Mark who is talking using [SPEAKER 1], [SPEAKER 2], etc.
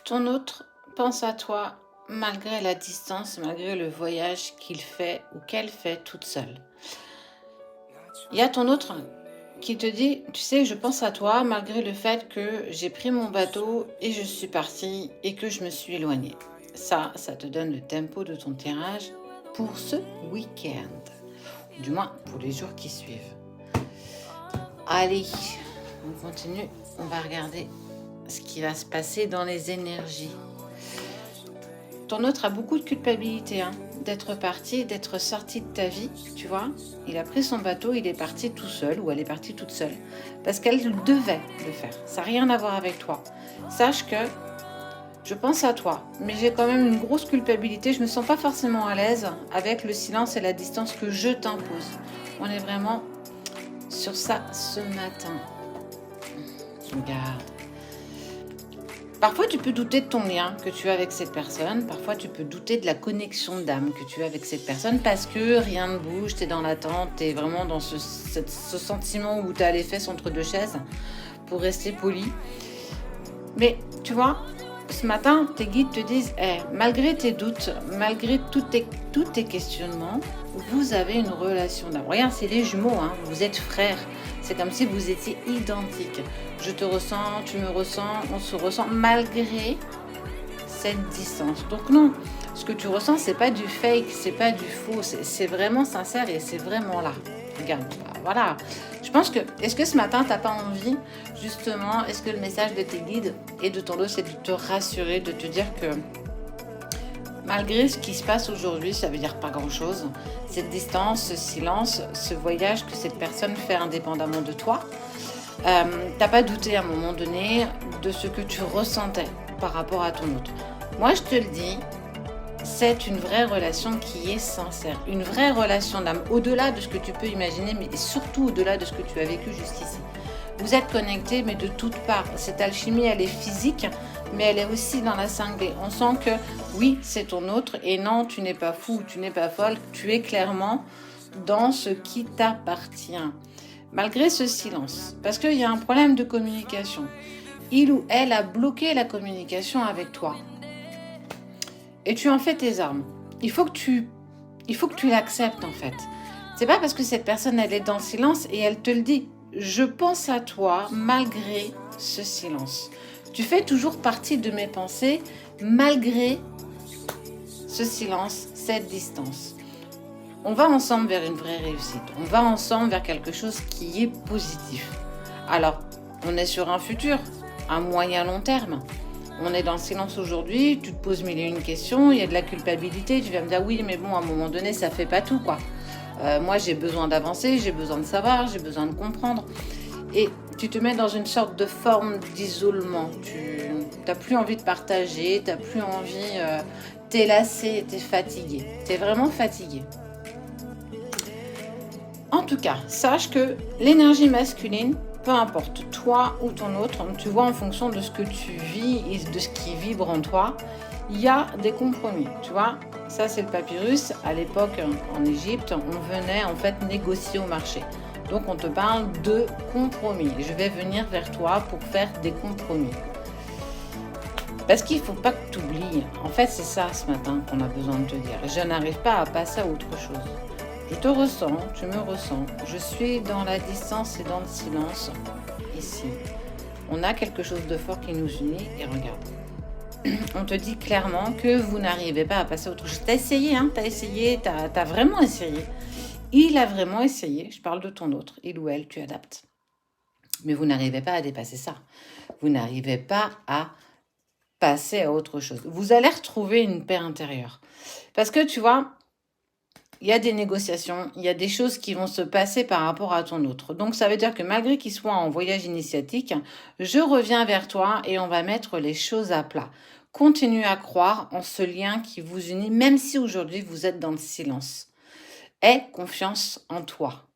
[SPEAKER 1] Ton autre pense à toi malgré la distance, malgré le voyage qu'il fait ou qu'elle fait toute seule. Il y a ton autre qui te dit, tu sais, je pense à toi malgré le fait que j'ai pris mon bateau et je suis partie et que je me suis éloignée. Ça te donne le tempo de ton tirage pour ce week-end, du moins pour les jours qui suivent. Allez, on continue, on va regarder ce qui va se passer dans les énergies. Ton autre a beaucoup de culpabilité d'être parti, d'être sorti de ta vie, tu vois. Il a pris son bateau, il est parti tout seul ou elle est partie toute seule parce qu'elle devait le faire. Ça n'a rien à voir avec toi. Sache que je pense à toi, mais j'ai quand même une grosse culpabilité. Je me sens pas forcément à l'aise avec le silence et la distance que je t'impose. On est vraiment sur ça ce matin. Regarde. Parfois, tu peux douter de ton lien que tu as avec cette personne. Parfois, tu peux douter de la connexion d'âme que tu as avec cette personne parce que rien ne bouge, tu es dans l'attente, tu es vraiment dans ce sentiment où tu as les fesses entre deux chaises, pour rester poli. Mais tu vois, ce matin, tes guides te disent, malgré tes doutes, malgré tous tes questionnements, vous avez une relation d'âme. Regarde, c'est les jumeaux, vous êtes frères. C'est comme si vous étiez identiques. Je te ressens, tu me ressens, on se ressent malgré cette distance. Donc non, ce que tu ressens, c'est pas du fake, c'est pas du faux, c'est vraiment sincère et c'est vraiment là. Regarde, voilà. Je pense que, est-ce que ce matin, t'as pas envie, justement, est-ce que le message de tes guides et de ton dos, c'est de te rassurer, de te dire que malgré ce qui se passe aujourd'hui, ça veut dire pas grand-chose. Cette distance, ce silence, ce voyage que cette personne fait indépendamment de toi, t'as pas douté à un moment donné de ce que tu ressentais par rapport à ton autre. Moi, je te le dis, c'est une vraie relation qui est sincère, une vraie relation d'âme, au-delà de ce que tu peux imaginer, mais surtout au-delà de ce que tu as vécu jusqu'ici. Vous êtes connectés, mais de toutes parts. Cette alchimie, elle est physique, mais elle est aussi dans la 5D. On sent que oui, c'est ton autre, et non, tu n'es pas fou, tu n'es pas folle, tu es clairement dans ce qui t'appartient. Malgré ce silence, parce qu'il y a un problème de communication. Il ou elle a bloqué la communication avec toi. Et tu en fais tes armes. Il faut que tu l'acceptes en fait. C'est pas parce que cette personne elle est dans le silence et elle te le dit. Je pense à toi malgré ce silence. Tu fais toujours partie de mes pensées malgré ce silence, cette distance. On va ensemble vers une vraie réussite. On va ensemble vers quelque chose qui est positif. Alors, on est sur un futur, un moyen long terme. On est dans le silence aujourd'hui, tu te poses mille et une questions, il y a de la culpabilité, tu vas me dire oui, mais bon, à un moment donné, ça fait pas tout, quoi. Moi, j'ai besoin d'avancer, j'ai besoin de savoir, j'ai besoin de comprendre. Et tu te mets dans une sorte de forme d'isolement. Tu n'as plus envie de partager, tu n'as plus envie, t'es lassé, t'es fatigué. T'es vraiment fatigué. En tout cas, sache que l'énergie masculine, peu importe toi ou ton autre, tu vois, en fonction de ce que tu vis et de ce qui vibre en toi, il y a des compromis, tu vois. Ça, c'est le papyrus. À l'époque, en Égypte, on venait en fait négocier au marché. Donc, on te parle de compromis. Je vais venir vers toi pour faire des compromis. Parce qu'il ne faut pas que tu oublies. En fait, c'est ça ce matin qu'on a besoin de te dire. Je n'arrive pas à passer à autre chose. Je te ressens, tu me ressens. Je suis dans la distance et dans le silence. Ici, on a quelque chose de fort qui nous unit. Et regarde, on te dit clairement que vous n'arrivez pas à passer à autre chose. T'as essayé, t'as vraiment essayé. Il a vraiment essayé. Je parle de ton autre, il ou elle, tu adaptes. Mais vous n'arrivez pas à dépasser ça. Vous n'arrivez pas à passer à autre chose. Vous allez retrouver une paix intérieure. Parce que tu vois, il y a des négociations, il y a des choses qui vont se passer par rapport à ton autre. Donc, ça veut dire que malgré qu'il soit en voyage initiatique, je reviens vers toi et on va mettre les choses à plat. Continue à croire en ce lien qui vous unit, même si aujourd'hui vous êtes dans le silence. Aie confiance en toi.